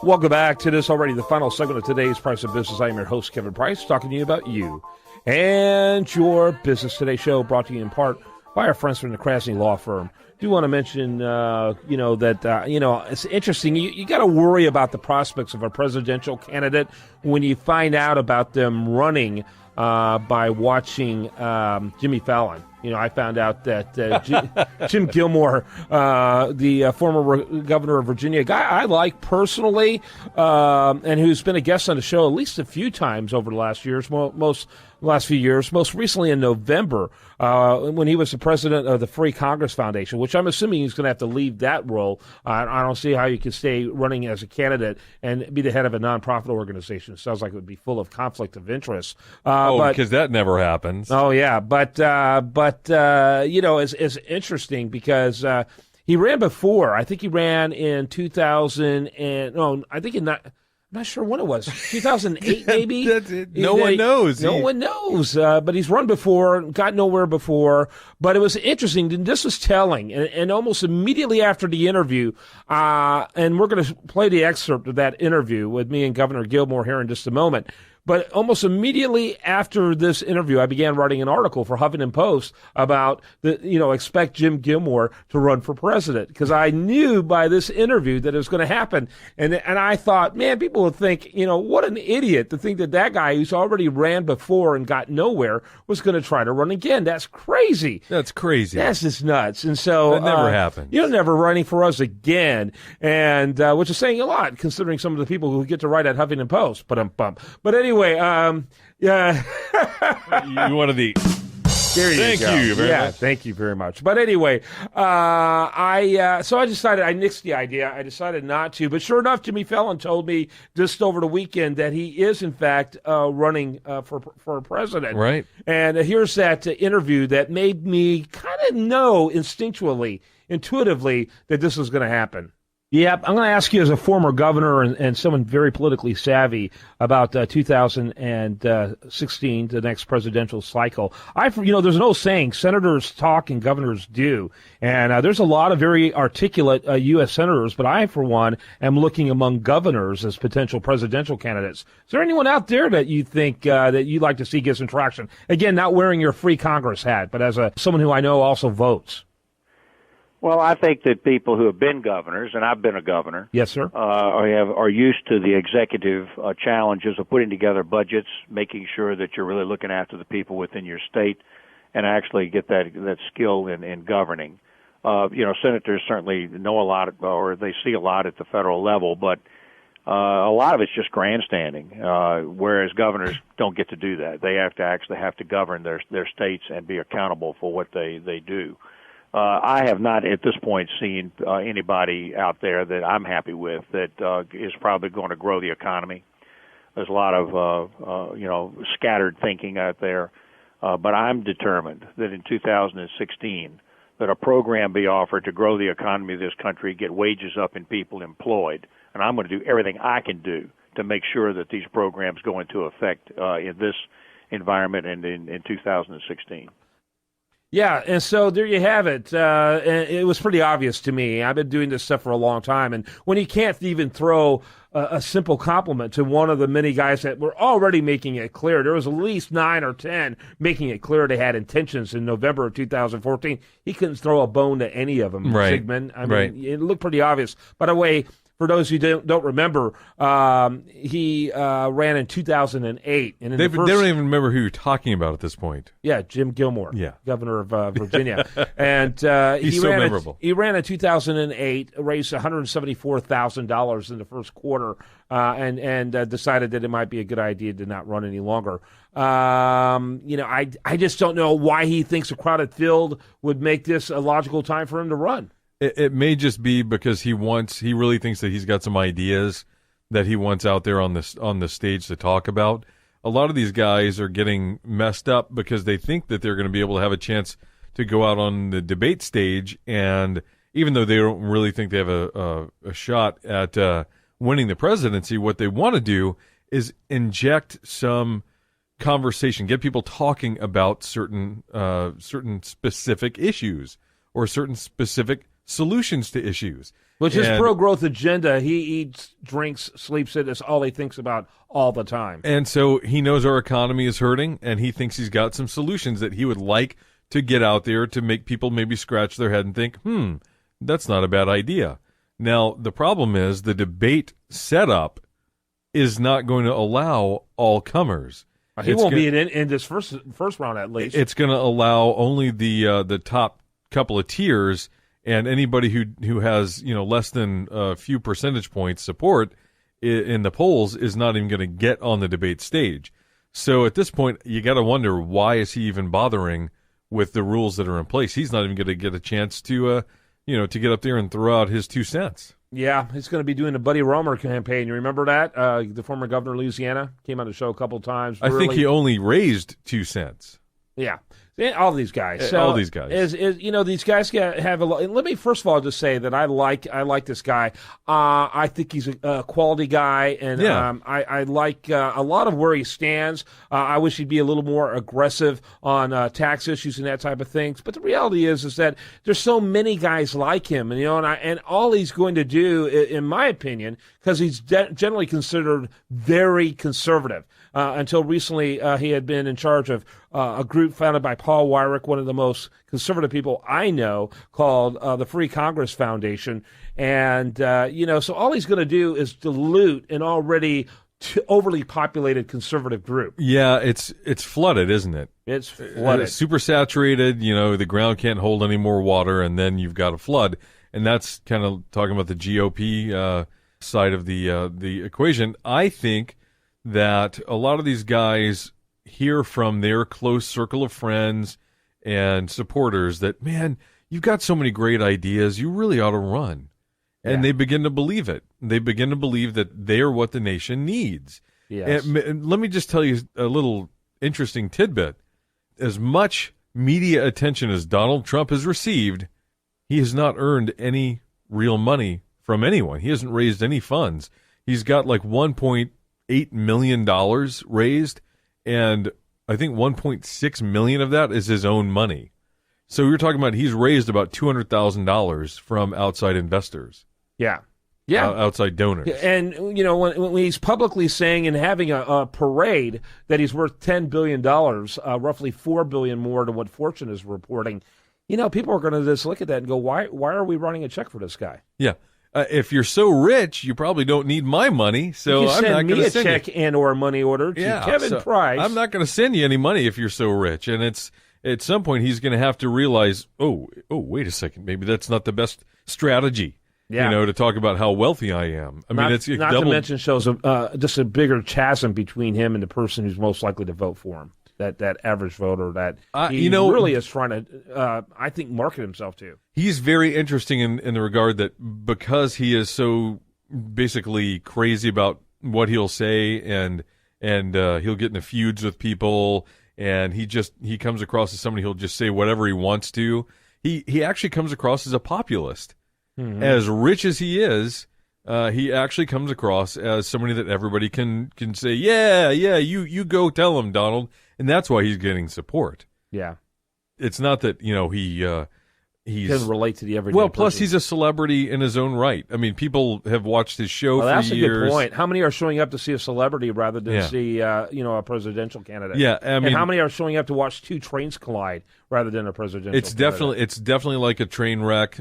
Welcome back to this already the final segment of today's Price of Business. I am your host, Kevin Price, talking to you about you and your business. Today's show brought to you in part by our friends from the Krasny Law Firm. Do want to mention, it's interesting. You got to worry about the prospects of a presidential candidate when you find out about them running by watching Jimmy Fallon. I found out that Jim Gilmore, the former governor of Virginia, a guy I like personally, and who's been a guest on the show at least a few times over the last few years, most recently in November, when he was the president of the Free Congress Foundation, which I'm assuming he's going to have to leave that role. I don't see how you can stay running as a candidate and be the head of a nonprofit organization. It sounds like it would be full of conflict of interest. Because that never happens. Oh, yeah. But it's interesting because he ran before. I think he ran in 2000 and, I'm not sure when it was. 2008, maybe? That's it. No one knows. No one knows. But he's run before, got nowhere before. But it was interesting, and this was telling. And almost immediately after the interview, and we're going to play the excerpt of that interview with me and Governor Gilmore here in just a moment. But almost immediately after this interview, I began writing an article for Huffington Post about expect Jim Gilmore to run for president, because I knew by this interview that it was going to happen. And I thought, man, people would think, what an idiot to think that guy who's already ran before and got nowhere was going to try to run again. That's crazy. That's crazy. That's just nuts. And so that never happened. You're never running for us again, and which is saying a lot considering some of the people who get to write at Huffington Post. But anyway, yeah. You wanted the. Thank you very much. Thank you very much. But anyway, so I decided, I nixed the idea. I decided not to. But sure enough, Jimmy Fallon told me just over the weekend that he is, in fact, running for president. Right. And here's that interview that made me kind of know intuitively, that this was going to happen. Yep, I'm going to ask you as a former governor and someone very politically savvy about 2016, the next presidential cycle. There's an old saying, senators talk and governors do. And there's a lot of very articulate U.S. senators, but I, for one, am looking among governors as potential presidential candidates. Is there anyone out there that you think that you'd like to see get some traction? Again, not wearing your Free Congress hat, but as someone who I know also votes. Well, I think that people who have been governors, and I've been a governor, yes, sir, are used to the executive challenges of putting together budgets, making sure that you're really looking after the people within your state, and actually get that skill in governing. Senators certainly know a lot, or they see a lot at the federal level, but a lot of it's just grandstanding. Whereas governors don't get to do that; they have to govern their states and be accountable for what they do. I have not at this point seen anybody out there that I'm happy with that is probably going to grow the economy. There's a lot of scattered thinking out there, but I'm determined that in 2016 that a program be offered to grow the economy of this country, get wages up and people employed, and I'm going to do everything I can do to make sure that these programs go into effect in this environment and in 2016. Yeah, and so there you have it. And it was pretty obvious to me. I've been doing this stuff for a long time, and when you can't even throw a simple compliment to one of the many guys that were already making it clear, there was at least 9 or 10 making it clear they had intentions in November of 2014. He couldn't throw a bone to any of them, right. Sigmund. I mean, It looked pretty obvious. By the way, for those who don't remember, he ran in 2008. And they don't even remember who you're talking about at this point. Yeah, Jim Gilmore, governor of Virginia. And he's so memorable. He ran in 2008, raised $174,000 in the first quarter, and decided that it might be a good idea to not run any longer. I just don't know why he thinks a crowded field would make this a logical time for him to run. It may just be because he really thinks that he's got some ideas that he wants out there on the stage to talk about. A lot of these guys are getting messed up because they think that they're going to be able to have a chance to go out on the debate stage, and even though they don't really think they have a shot at winning the presidency, what they want to do is inject some conversation, get people talking about certain specific issues or certain specific solutions to issues. Which his pro-growth agenda, he eats, drinks, sleeps it. It's all he thinks about all the time. And so he knows our economy is hurting, and he thinks he's got some solutions that he would like to get out there to make people maybe scratch their head and think, that's not a bad idea. Now, the problem is the debate setup is not going to allow all comers. He won't be in this first round, at least. It's going to allow only the top couple of tiers, and anybody who has less than a few percentage points support in the polls is not even going to get on the debate stage. So at this point, you got to wonder, why is he even bothering with the rules that are in place? He's not even going to get a chance to to get up there and throw out his 2 cents. Yeah, he's going to be doing the Buddy Roemer campaign. You remember that? The former governor of Louisiana came on the show a couple of times. I think he only raised 2 cents. Yeah. All these guys. All these guys. These guys have a lot. Let me first of all just say that I like this guy. I think he's a quality guy, and I like a lot of where he stands. I wish he'd be a little more aggressive on tax issues and that type of things. But the reality is that there's so many guys like him, and all he's going to do, in my opinion, because he's generally considered very conservative. Until recently, he had been in charge of a group founded by Paul Weyrich, one of the most conservative people I know, called the Free Congress Foundation. And, so all he's going to do is dilute an already overly populated conservative group. Yeah, it's flooded, isn't it? It's flooded. It's super saturated. The ground can't hold any more water, and then you've got a flood. And that's kind of talking about the GOP side of the equation. I think that a lot of these guys hear from their close circle of friends and supporters that, man, you've got so many great ideas, you really ought to run. And they begin to believe it. They begin to believe that they're what the nation needs. Yes. And let me just tell you a little interesting tidbit. As much media attention as Donald Trump has received, he has not earned any real money from anyone. He hasn't raised any funds. He's got like $1.8 million raised, and I think $1.6 million of that is his own money. So you're talking about he's raised about $200,000 from outside investors. Yeah. Outside donors. And, when he's publicly saying and having a parade that he's worth $10 billion, roughly $4 billion more than what Fortune is reporting, people are going to just look at that and go, why are we running a check for this guy? Yeah. If you're so rich, you probably don't need my money, so I'm not going to send a check and or money order to Kevin Price. I'm not going to send you any money if you're so rich. And it's at some point he's going to have to realize, oh, wait a second, maybe that's not the best strategy. To talk about how wealthy I am. I mean, it's not to mention shows just a bigger chasm between him and the person who's most likely to vote for him. That average voter that he really is trying to, I think, market himself to. He's very interesting in the regard that because he is so basically crazy about what he'll say and he'll get into feuds with people, and he comes across as somebody who'll just say whatever he wants to. He actually comes across as a populist. Mm-hmm. As rich as he is, he actually comes across as somebody that everybody can say, you go tell him, Donald. And that's why he's getting support. Yeah. It's not that, he doesn't relate to the everyday Well, plus person. he's a celebrity in his own right. I mean, people have watched his show for years. That's a good point. How many are showing up to see a celebrity rather than see, a presidential candidate? Yeah, I mean, and how many are showing up to watch two trains collide rather than a presidential candidate? It's definitely like a train wreck.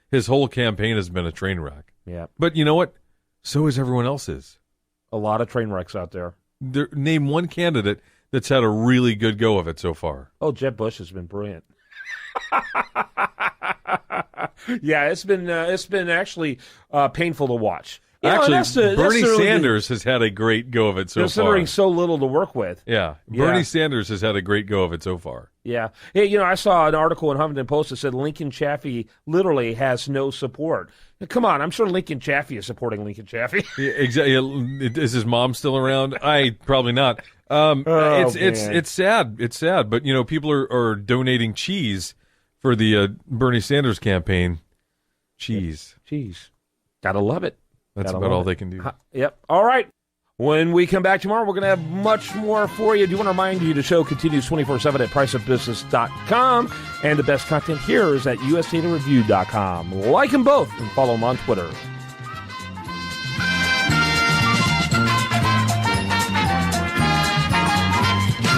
His whole campaign has been a train wreck. Yeah. But you know what? So is everyone else's. A lot of train wrecks out there. Name one candidate that's had a really good go of it so far. Oh, Jeb Bush has been brilliant. Yeah, it's been actually painful to watch. Actually, Bernie Sanders has had a great go of it so far. Considering so little to work with. Yeah, Bernie Sanders has had a great go of it so far. Yeah. Hey, I saw an article in Huffington Post that said Lincoln Chafee literally has no support. Come on, I'm sure Lincoln Chafee is supporting Lincoln Chafee. Yeah, exactly. Is his mom still around? Probably not. It's sad. It's sad. But people are donating cheese for the Bernie Sanders campaign. Cheese. Gotta love it. That's about all they can do. Yep. All right. When we come back tomorrow, we're going to have much more for you. I do want to remind you the show continues 24/7 at priceofbusiness.com, and the best content here is at usadareview.com. Like them both and follow them on Twitter.